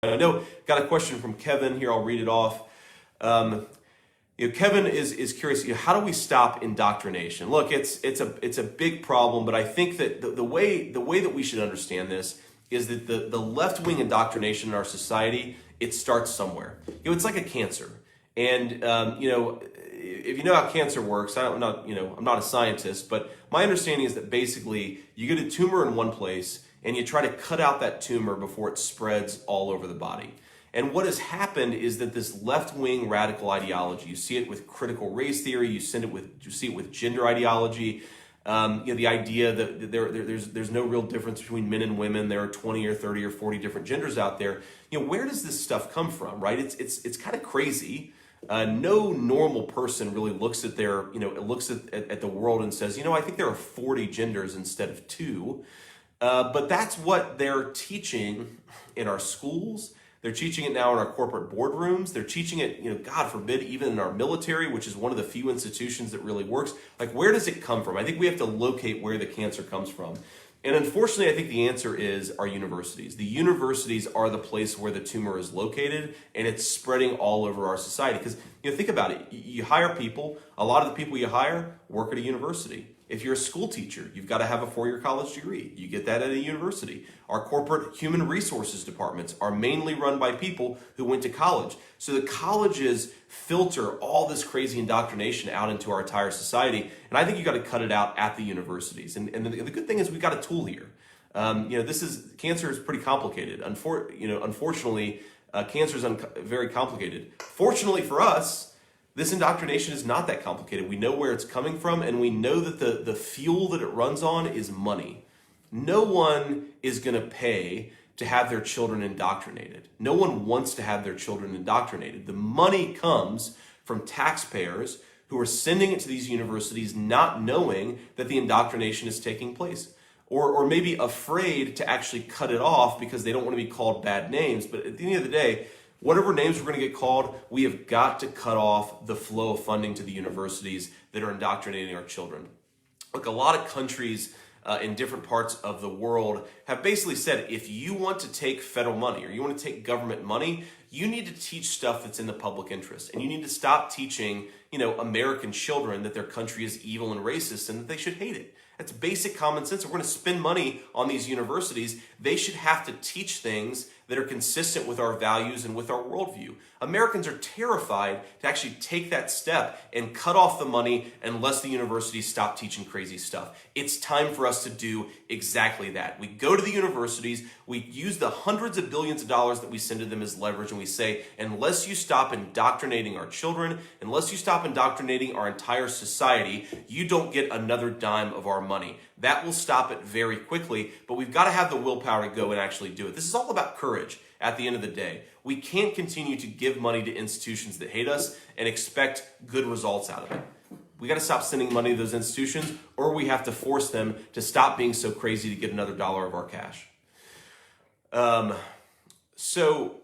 I know, got a question from Kevin here. I'll read it off. Kevin is curious. How do we stop indoctrination? Look, it's a big problem, but I think that the way that we should understand this is that the left wing indoctrination in our society, it starts somewhere. It's like a cancer, and if you know how cancer works, I'm not a scientist, but my understanding is that basically you get a tumor in one place and you try to cut out that tumor before it spreads all over the body. And what has happened is that this left-wing radical ideology, you see it with critical race theory, you see it with gender ideology, the idea that there's no real difference between men and women. There are 20 or 30 or 40 different genders out there. Where does this stuff come from, right? It's kind of crazy. No normal person really looks at at the world and says, I think there are 40 genders instead of 2. But that's what they're teaching in our schools. They're teaching it now in our corporate boardrooms. They're teaching it, God forbid, even in our military, which is one of the few institutions that really works. Like, where does it come from? I think we have to locate where the cancer comes from. And unfortunately, I think the answer is our universities. The universities are the place where the tumor is located, and it's spreading all over our society. Because, think about it. You hire people. A lot of the people you hire work at a university. If you're a school teacher, you've got to have a 4-year college degree. You get that at a university. Our corporate human resources departments are mainly run by people who went to college. So the colleges filter all this crazy indoctrination out into our entire society. And I think you got to cut it out at the universities. And the good thing is we've got a tool here. Cancer is pretty complicated. Unfortunately, cancer is very complicated. Fortunately for us, this indoctrination is not that complicated. We know where it's coming from, and we know that the fuel that it runs on is money. No one is going to pay to have their children indoctrinated. No one wants to have their children indoctrinated. The money comes from taxpayers who are sending it to these universities not knowing that the indoctrination is taking place. Or maybe afraid to actually cut it off because they don't want to be called bad names. But at the end of the day, whatever names we're going to get called, we have got to cut off the flow of funding to the universities that are indoctrinating our children. Look, a lot of countries in different parts of the world have basically said, if you want to take federal money or you want to take government money, you need to teach stuff that's in the public interest. And you need to stop teaching, American children that their country is evil and racist and that they should hate it. That's basic common sense. If we're going to spend money on these universities, they should have to teach things that are consistent with our values and with our worldview. Americans are terrified to actually take that step and cut off the money unless the universities stop teaching crazy stuff. It's time for us to do exactly that. We go to the universities, we use the hundreds of billions of dollars that we send to them as leverage, and we say, unless you stop indoctrinating our children, unless you stop indoctrinating our entire society, you don't get another dime of our money. That will stop it very quickly, but we've got to have the willpower to go and actually do it. This is all about courage at the end of the day. We can't continue to give money to institutions that hate us and expect good results out of it. We got to stop sending money to those institutions, or we have to force them to stop being so crazy to get another dollar of our cash. So